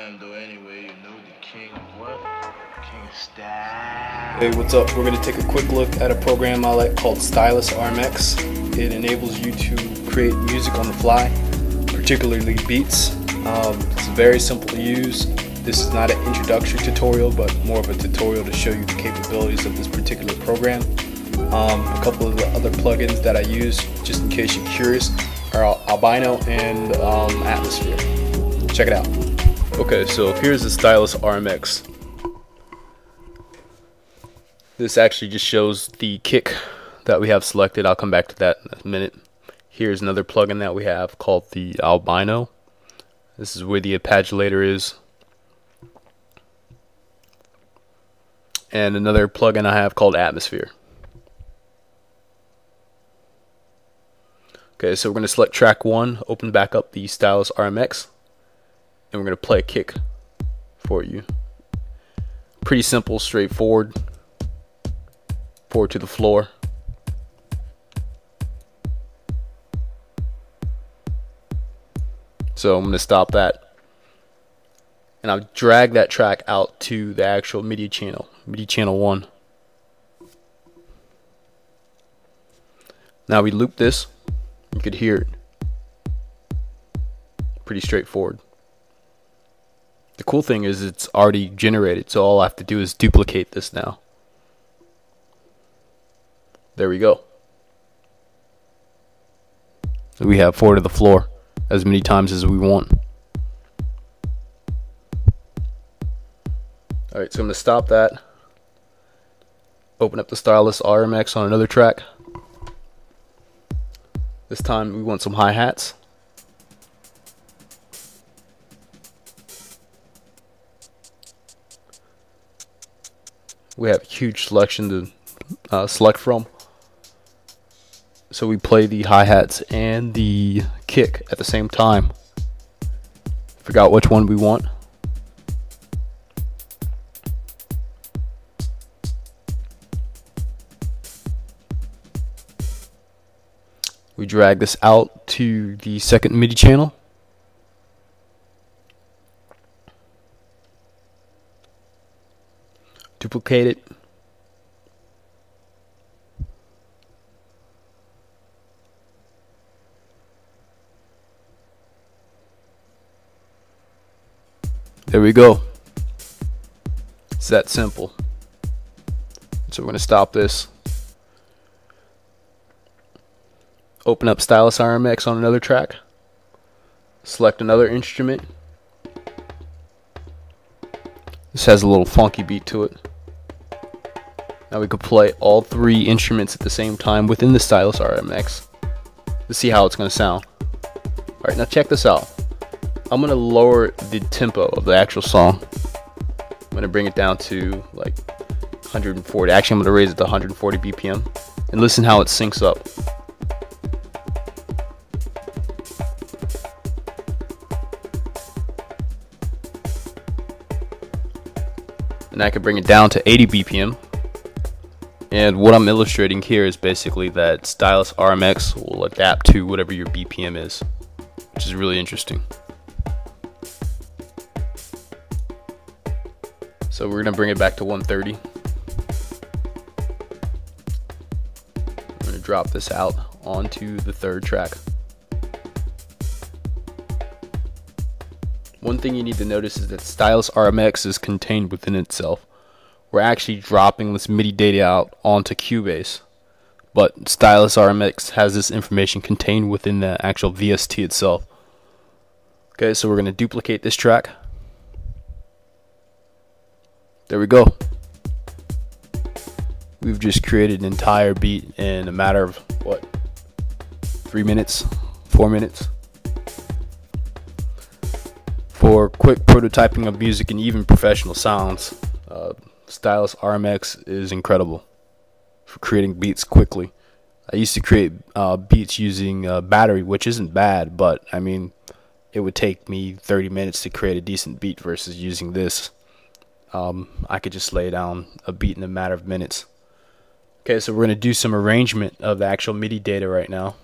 am though anyway, you know, the king of what? King of style. Hey, what's up? We're going to take a quick look at a program I like called Stylus RMX. It enables you to create music on the fly, particularly beats. It's very simple to use. This is not an introductory tutorial, but more of a tutorial to show you the capabilities of this particular program. A couple of the other plugins that I use, just in case you're curious, are Albino and Atmosphere. Check it out. Okay, so here's the Stylus RMX. This actually just shows the kick that we have selected. I'll come back to that in a minute. Here's another plugin that we have called the Albino. This is where the arpeggiator is. And another plugin I have called Atmosphere. Okay, so we're going to select track 1, open back up the Stylus RMX, and we're going to play a kick for you. Pretty simple, straightforward. Forward to the floor. So I'm going to stop that. And I'll drag that track out to the actual MIDI channel, MIDI channel 1. Now we loop this. You could hear it. Pretty straightforward. The cool thing is it's already generated, so all I have to do is duplicate this now. There we go. So we have forward to the floor as many times as we want. Alright, so I'm going to stop that. Open up the Stylus RMX on another track. This time we want some hi-hats. We have a huge selection to select from. So we play the hi-hats and the kick at the same time. Forgot which one we want. We drag this out to the second MIDI channel. Duplicate it. There we go. It's that simple. So we're going to stop this. Open up Stylus RMX on another track. Select another instrument. This has a little funky beat to it. Now we could play all 3 instruments at the same time within the Stylus RMX to see how it's going to sound. Alright, now check this out. I'm going to lower the tempo of the actual song. I'm going to bring it down to like 140. Actually, I'm going to raise it to 140 BPM. And listen how it syncs up. And I can bring it down to 80 BPM. And what I'm illustrating here is basically that Stylus RMX will adapt to whatever your BPM is, which is really interesting. So we're going to bring it back to 130. I'm going to drop this out onto the third track. One thing you need to notice is that Stylus RMX is contained within itself. We're actually dropping this MIDI data out onto Cubase, but Stylus RMX has this information contained within the actual VST itself. Okay, so we're going to duplicate this track. There we go. We've just created an entire beat in a matter of, what, 3 minutes, 4 minutes? For quick prototyping of music and even professional sounds, Stylus RMX is incredible for creating beats quickly. I used to create beats using battery, which isn't bad, but I mean, it would take me 30 minutes to create a decent beat versus using this. I could just lay down a beat in a matter of minutes. Okay, so we're going to do some arrangement of the actual MIDI data right now.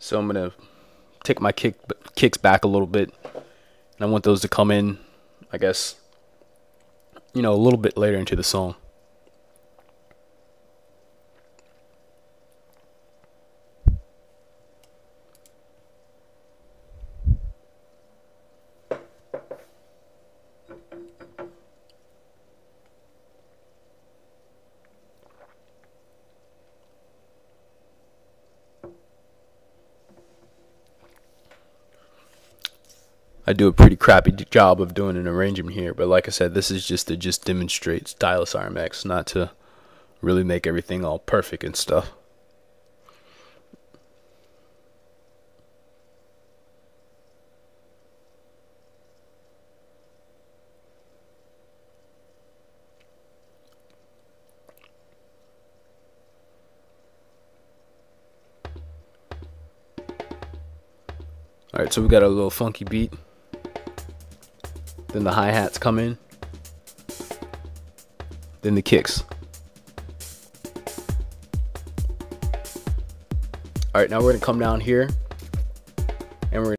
So I'm gonna take my kicks back a little bit, and I want those to come in, I guess, a little bit later into the song. I do a pretty crappy job of doing an arrangement here, but like I said, this is just to demonstrate Stylus RMX, not to really make everything all perfect and stuff. Alright, so we got a little funky beat. Then the hi-hats come in. Then the kicks. Alright, now we're going to come down here